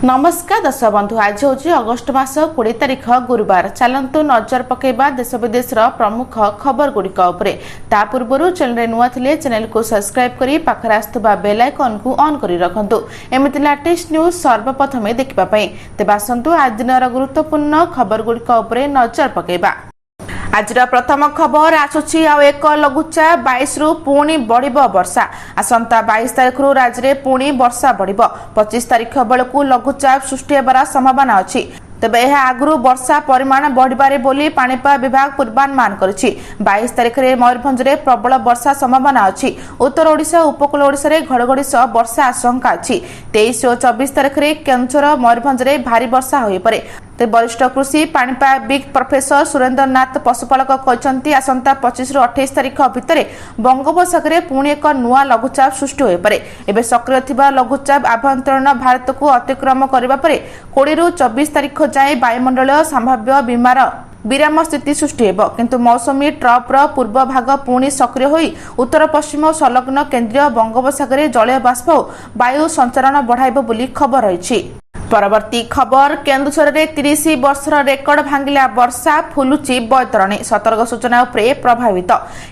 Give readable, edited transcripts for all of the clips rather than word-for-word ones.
नमस्कार दर्शक बंधु आज हूँ अगस्ट मास 20 तारिख गुरुवार। चलतु नजर पकेबा देश विदेश प्रमुख खबर गुड़िक ता पूर्व चैनल नुआ थिले चैनल को सब्सक्राइब करी पाखरे आसुवा बेल आइकन को ऑन करी रखंतु एमिति लेटेस्ट न्यूज सर्वप्रथमे देखिबा पई। तेबे आसंतु आज दिनर गुरुत्वपूर्ण खबर गुड़िक नजर पकेबा। आज प्रथम खबर आसुची एक लघुचाप 22 रु पुणी बढ़ वर्षा। आसंता 22 तारिख रु राज्य में पुणी वर्षा बढ़ 25 तारिख बेलू लघुचाप सृष्टि होबार संभावना अच्छी। तेबे यह आगु वर्षा परिमाण बढ़िबारे बोली पाणीपाग विभाग पूर्वानुमान करिछि। 22 तारिख में मयूरभंज में प्रबल वर्षा संभावना अच्छी। उत्तर ओडिशा उपकूल ओडिशा रे घड़घड़ी सह वर्षा आशंका अच्छी। 23 और 24 तारिख में केन्दुझर मयूरभंज में भारी वर्षा हो पारे। वरिष्ठ कृषि पाणीपागविद प्रोफेसर सुरेंद्र नाथ पशुपालक कहते आसंता 25 रु 28 तारिख भितर बंगोपसागर में पुणी एक नुआ लघुचाप सृष्टि हो पारे। एबे सक्रिय थिबा लघुचाप आभ्यंतरीण भारत को अतिक्रम करबा परे 20 रु 24 तारिख जाए वायुमंडल संभाव्य विराम स्थिति सृष्टि हेबो। किंतु मौसमी ट्रप्र पूर्व भाग पुणी सक्रिय होई उत्तर पश्चिम संलग्न केंद्रीय बंगोपसागर जलीय बाष्प वायु संचारण बढ़ाइबो बोली खबर रही। परवर्ती खबर केन्दुझर में 30 वर्षर रेकर्ड भांगिला वर्षा फुलुची बैतरणी। सतर्क सूचना उपरे प्रभावित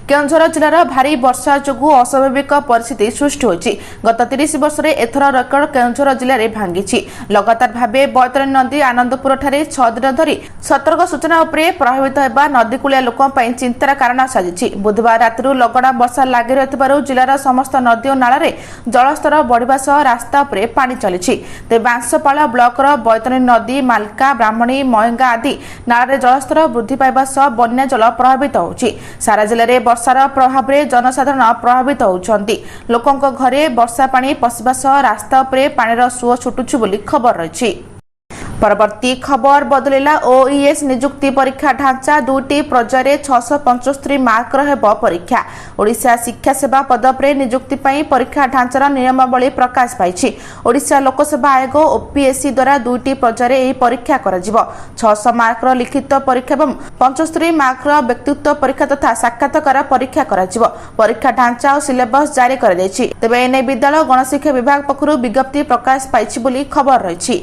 केन्दुझर जिलार भारी वर्षा जोगु अस्वाभाविक परिस्थिति सृष्टि होछि। गत 30 वर्ष में एथर रेकर्ड केन्दुझर जिले में भांगी लगातार भावे बैतरणी नदी आनंदपुर ठारे 6 दिन धरी सतर्क सूचना उपरे प्रभावित होगा नदीकूलिया लोकों पई चिंतार कारण साजिछि। बुधवार राति लगड़ा वर्षा लागि रहितबारु जिलार समस्त नदी और नाल जलस्तर बढ़िबा सह रास्ता उपरे पानी चलिछि। तेबे बांसपाल ब्लॉक बैतरणी नदी मालका ब्राह्मणी मयंगा आदि नाल जलस्तर वृद्धि पाइबा सह बन्या जल प्रभावित होउछि। सारा जिले में वर्षार प्रभाव में जनसाधारण प्रभावित होउछन्ति। लोकंक घरे वर्षा पानी पशिबा सह रास्ता उपरे पानीर सुओ छुटुछु बोली खबर रही। परवर्ती खबर बदलिला ओईएस नियुक्ति परीक्षा ढांचा 2टी पर्यायर 675 मार्कर हेबो परीक्षा। ओडिशा शिक्षा सेवा पदप्रे नियुक्ति पई परीक्षा ढांचार नियमावली प्रकाश पाइछि। ओडिशा लोकसेवा आयोग ओपीएससी द्वारा 2टी पर्यायर एही परीक्षा कराजिबो। 600 मार्कर लिखित परीक्षा एवं 75 मार्कर व्यक्तित्व परीक्षा तथा साक्षात्कार परीक्षा कराजिबो। परीक्षा ढांचा और सिलेबस जारी करा दैछि। तेबे एने विद्यालय गणशिक्षा विभाग पक्षरु विज्ञप्ति प्रकाश पाइछि बोली खबर रही।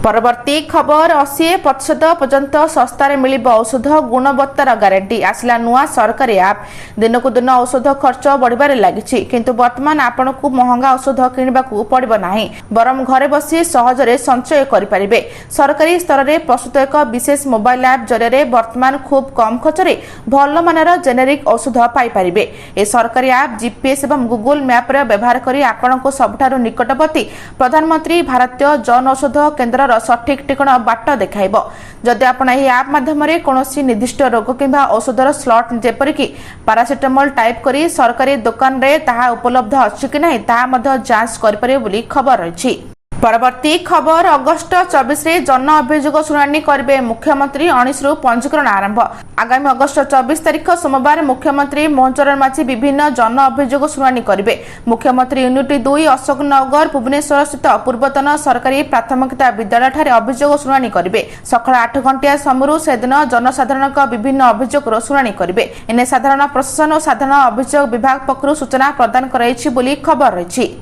परवर्ती खबर 80% पर्यंत सस्तारे मिलिब औषध गुणवत्तार गारंटी। आसला नुआ सरकारी ऐप। दिनकु दिन औषध खर्च बढ़िबारे लागिछि किंतु वर्तमान आपनकु महंगा औषध किनिबाकु पड़िबो नाही बरम घरे बसी सहजरे संचय करि परिबे। सरकारी स्तर रे प्रस्तुत एक विशेष मोबाइल ऐप जरिए वर्तमान खूब कम खर्चरे भल मानर जेनेरिक औषध पाई परिबे। ए सरकारी ऐप जीपीएस एवं गूगल मैप रे व्यवहार करी आपनकु सबठारु निकटवर्ती प्रधानमंत्री भारतीय जन औषध केन्द्र सठिक ठिकाना बाट देखाइब। जदि आपण एही ऐप माध्यम रे कोनोसी निर्दिष्ट रोग किंबा औषधर स्लॉट जेपरिक पैरासिटामोल टाइप करी सरकारी दुकान रे ताहा उपलब्ध अछि कि नाही ताहा मध्ये जांच करि परिबे बोली खबर रही। परवर्ती खबर अगस्ट 24 रे जन अभियोग शुणाणी करेंगे मुख्यमंत्री 19 रु पंजीकरण आरंभ। आगामी अगस्ट 24 तारिख सोमवार मुख्यमंत्री मोहन चरण माझी विभिन्न जन अभियोग शुणाणी करेंगे। मुख्यमंत्री यूनिट 2 अशोकनगर भुवनेश्वर स्थित पूर्वतन सरकारी प्राथमिकता विद्यालय ठारे अभियोग शुणाणी करेंगे। सकाळ 8 घंटिया समूह सेदिन जनसाधारण विभिन्न अभियोग शुणाणी करेंगे। एने साधारण प्रशासन और साधारण अभियोग विभाग पक्षरु सूचना प्रदान कराइछि बोली खबर रही।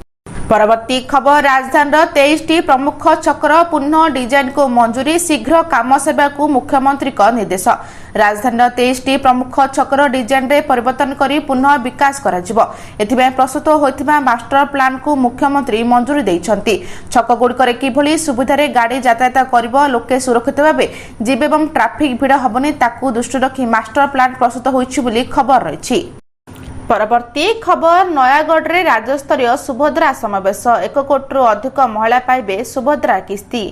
परवर्ती खबर राजधानी 23टी प्रमुख छकर पुनः डिजाइन को मंजूरी शीघ्र काम सेवा को मुख्यमंत्री का निर्देश। राजधानी 23टी प्रमुख छकर डिजाइन रे परिवर्तन करी पुनः विकास कराजिबो। एथिबे प्रस्तुत होइथिबा मास्टर प्लान को मुख्यमंत्री मंजूरी दैछंती। छक गुडकरे किभली सुविधारे गाड़ी यातायात करिबो लोके सुरक्षित भाबे जीव एवं ट्रैफिक भिड़ हबनी ताकू दृष्टि रखी मास्टर प्लान प्रस्तुत होइछि बोली खबर रही। परवर्ती खबर नयागढ़ रे राज्यस्तरीय सुभद्रा समावेश 1 कोटी रु अधिक महिला पाइबे सुभद्रा किस्ती।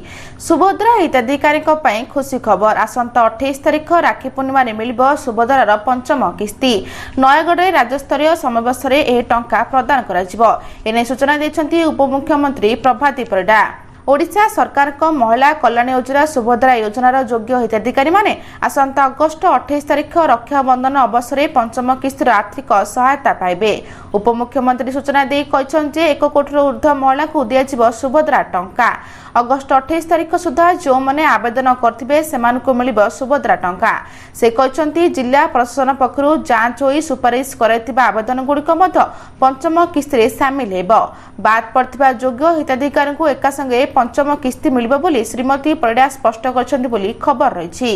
सुभद्रा हिताधिकारी खुशी खबर। आसंता 28 तारिख राखी पूर्णिमा मिलिब सुभद्रार पंचम किस्ती। नयागढ़ रे राज्यस्तरीय समावेश रे एही टंका प्रदान कराजिबो। एने सूचना दैछंती उपमुख्यमंत्री प्रभाती परिडा। ओडिशा सरकार को महिला कल्याण योजना सुभद्रा योजनार योग्य हिताधिकारी माने आसंता अगस्ट 28 तारिख रक्षाबंधन अवसर पंचम किस्तिर आर्थिक सहायता पाइबे। उपमुख्यमंत्री सूचना दे कहछन्ते 1 कोटी रु ऊर्ध्व महिला को दियाजिबो सुभद्रा टंका। अगस्ट 28 तारिख सुधा जो माने आवेदन करथिबे सेमानकु मिलिबो सुभद्रा टंका। से कहछन्ती जिला प्रशासन पक्षरु जांच होई सुपारिश कराइथिबा आवेदन गुड़िक मध्य पंचम किस्तिरे शामिल हेबो। बाद पड़थिबा योग्य हिताधिकारी को एका संगे पंचम किस्ती मिलिब बोली श्रीमती परिडा स्पष्ट କରିଛନ୍ତି ବୋଲି खबर रही।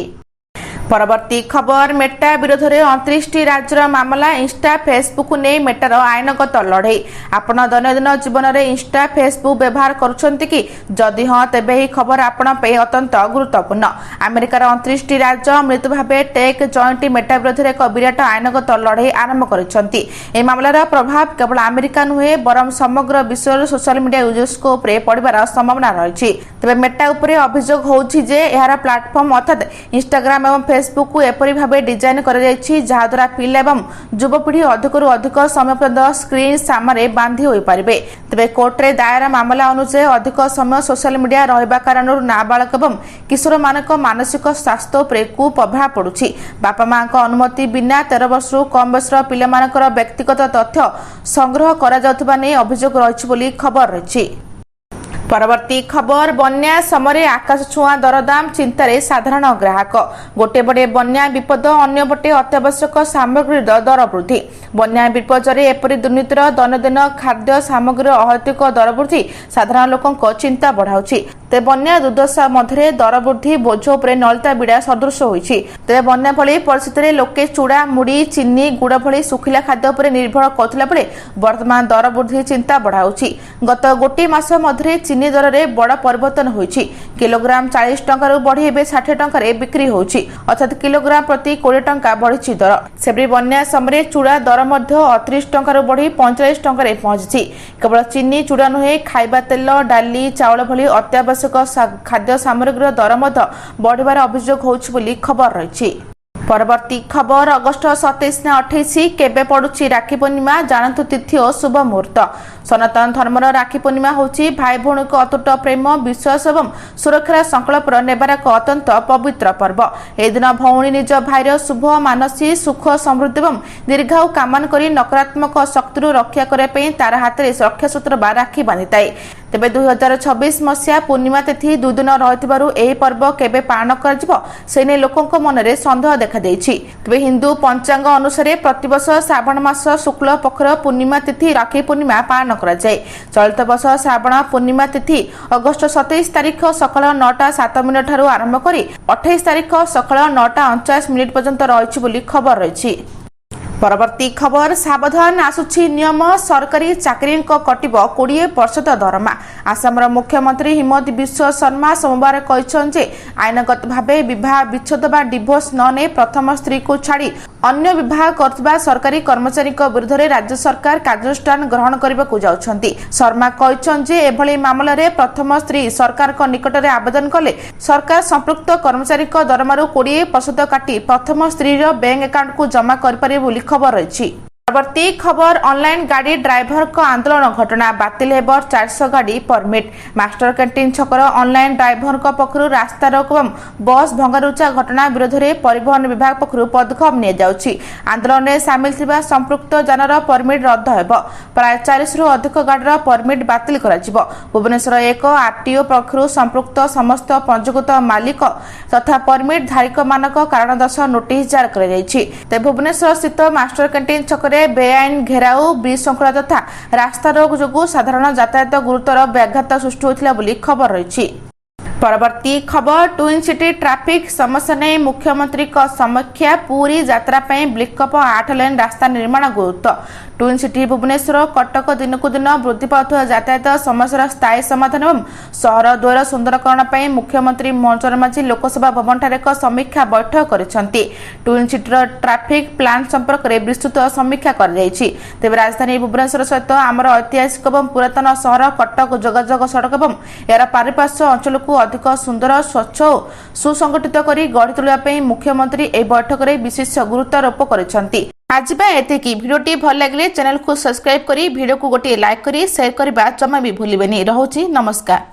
परवर्ती खबर मेटा विरोध में 29 राज्यर मामला इंस्टा फेसबुक नहीं मेटार आईनगत लड़े। आपण दैनंदिन जीवन में इंस्टा फेसबुक व्यवहार करुछंती कि जदि हाँ तेबे ही खबर आपण अत्यंत गुरुत्वपूर्ण। अमेरिकार 29 राज्य मृत भाव टेक जॉइंट मेटा विरोध में एक विराट आईनगत लड़े आरंभ करिसेंती। ए मामलार प्रभाव केवल अमेरिका नुहे बरं समग्र विश्व सोशल मीडिया यूजर्स को उपरे पड़िबार संभावना रही। तेबे मेटा उपरे अभियोग होउछि जे एहार प्लाटफर्म अर्थात इंस्टाग्राम एवं फेसबुक को एपरी भाव डिजाइन जहाद्वारा पिला एवं युवपीढ़ी अधिकरू अधिक समय पर्यंत स्क्रीन सामने बांधी हो पारे। तेज कोर्टे दायर मामला अनुसार अधिक समय सोशल मीडिया रहा कारण नाबालक एवं किशोर मानक मानसिक स्वास्थ्य उपर कुप्रभाव पड़ुछि। बापा मां अनुमति बिना 13 वर्ष कम बयसर पिला व्यक्तिगत तथ्य संग्रह करा नहीं अभियोग रही खबर रही। परवर्ती खबर बन्या समय आकाश छुआ दरदाम चिंतार साधारण ग्राहक। गोटे बड़े बन्या विपद अन्य बटे अत्यावश्यक सामग्री दर वृद्धि। बन्या विपर्यय एपरी दुर्नीतिर दैनंदिन खाद्य सामग्री अहैतुक दर वृद्धि साधारण लोकों चिंता बढ़ाऊछि। तेज बन्या दुर्दशा मध्य दर वृद्धि बोझ उपर नलिता बिड़ा सदृश होइछि। तेज बन्या भली परिस्थिति लोके चूड़ा मुड़ी चीनी गुड़ भली सुखिला खाद्य उपर निर्भर करथिला बेले वर्तमान दर वृद्धि चिंता बढ़ाऊछि। गत गोटे मास मध्य चीनी दर में बड़ परिवर्तन होइछि। किलोग्राम 40 टंका बढ़ी 60 टंका बिक्री होइछि अर्थात किलोग्राम प्रति 20 टंका बढ़ी दर। सेबरी बन्या समय चूड़ा दर 38 टंका बढ़ी 45 टंका पहुंची। केवल चीनी चूड़ा नुहे खाइबा तेल डाली चाउल भली अत्यावश्यक खाद्य सामग्री दर बढ़िबार अभियोग होइछि बोली खबर रही। परवर्ती खबर अगस्ट 27 ने 28 केबे पड़ुछि राखी पूर्णिमा जानतु तिथि और शुभ मुहूर्त। सनातन धर्मर राखी पूर्णिमा होछि भाई भौणी को अतुट प्रेम विश्वास एवं सुरक्षार संकल्प नेबार एक अत्यंत पवित्र पर्व। ए दिन भौणी निज भाईर शुभ मानसी सुख समृद्धि एवं दीर्घायु कामना करी नकारात्मक शक्ति रक्षा करने तार हाथ में रक्षा सूत्र बा राखी बांधिଥାଏ। तेबे 2026 मसीहा पूर्णिमा तिथि 2 दिन रही पर्व केबे पालन कर लोकों मन में सन्देह देखा देछि। तेबे हिंदू पंचांग अनुसार प्रतिवर्ष श्रावण मास शुक्ल पक्षर पूर्णिमा तिथि राखी पूर्णिमा पालन करा जाए। चलित वर्ष श्रावण पूर्णिमा तिथि अगस्ट 27 तारिख सकाळ 9:07 ठारू आरंभ करी 28 तारिख सकाळ 9:49 पर्यंत रही बोली खबर रही। परवर्ती खबर सावधान आसुछि नियम सरकारी चाकरी कटिब 20% दरमा। आसामर मुख्यमंत्री हिमंत बिश्व शर्मा सोमवार कहते आईनगत भाव विवाह विच्छेद बा डिवोर्स न प्रथम स्त्री को छाड़ी अन्य विवाह करथिबा सरकारी कर्मचारी विरुद्ध में राज्य सरकार कार्यानुष्ठान ग्रहण करने को जाउछंती। शर्मा कहते एभली मामला रे प्रथम स्त्री सरकार निकट में आवेदन कले सरकार संपृक्त कर्मचारी दरमारू 20% काटी प्रथम स्त्री बैंक अकाउंट को जमा कर खबर रही। परवर्ती खबर ऑनलाइन गाड़ी ड्राइवर को आंदोलन घटना बातिल हेब 400 गाड़ी परमिट। मास्टर कैंटीन छकर ऑनलाइन ड्राइवर पक्षर रास्ता रोक एवं बस भंगारुचा घटना विरोध में परिवहन विभाग पक्षर पदक्षेप नि जाउछि। आंदोलन में सामिल थिबा संपृक्त जानर परमिट रद्द हेब। प्राय 40 रु अधिक गाड़ीर परमिट बातिल कराजिबो। भुवनेश्वर 1 आरटीओ पक्षर संपृक्त समस्त पंजीकृत मालिक तथा परमिट धारक मानक कारण दर्शाओ नोटिस जारी कर जाइछि। तेज भुवनेश्वर स्थित मास्टर कैंटीन छक बेआईन घेराव विशृंखला तथा रास्ता रोक जो साधारण यातायात गुरुतर व्याघात सृष्टि होता खबर रही। परवर्ती खबर ट्विन सिटी ट्रैफिक समस्या नहीं मुख्यमंत्री का समीक्षा पूरी यात्रा ब्लिकअप 8 लेन रास्ता निर्माण गुरुत्व। ट्विन सिटी भुवनेश्वर कटक दिन को दिन वृद्धि पाउथुवा यातायात समस्या स्थायी समाधान एवं सहर द्वार सुंदरकरण मुख्यमंत्री मनोहर माझी लोकसभा भवन ठारे एक समीक्षा बैठक करिसेंती। ट्विन सिटीर ट्रैफिक प्लान संपर्क में विस्तृत समीक्षा कर जाइछि। तेज राजधानी भुवनेश्वर सहित आमर ऐतिहासिक एवं पुरातन सहर कटक जोगाजोग सड़क एवं यार पारिपार्श्व अंचल को अधिक सुंदर स्वच्छ और सुसंगठित करी गढ़ी तोलिबा मुख्यमंत्री ए बैठक में विशेष गुरुत्वारोप करिसेंती। आज एतिकी भिडियोटी भल लगे चैनल को सब्सक्राइब करी वीडियो को गोटे लाइक करी शेयर करबा जमा भी भूलिबेनी। रहउछि नमस्कार।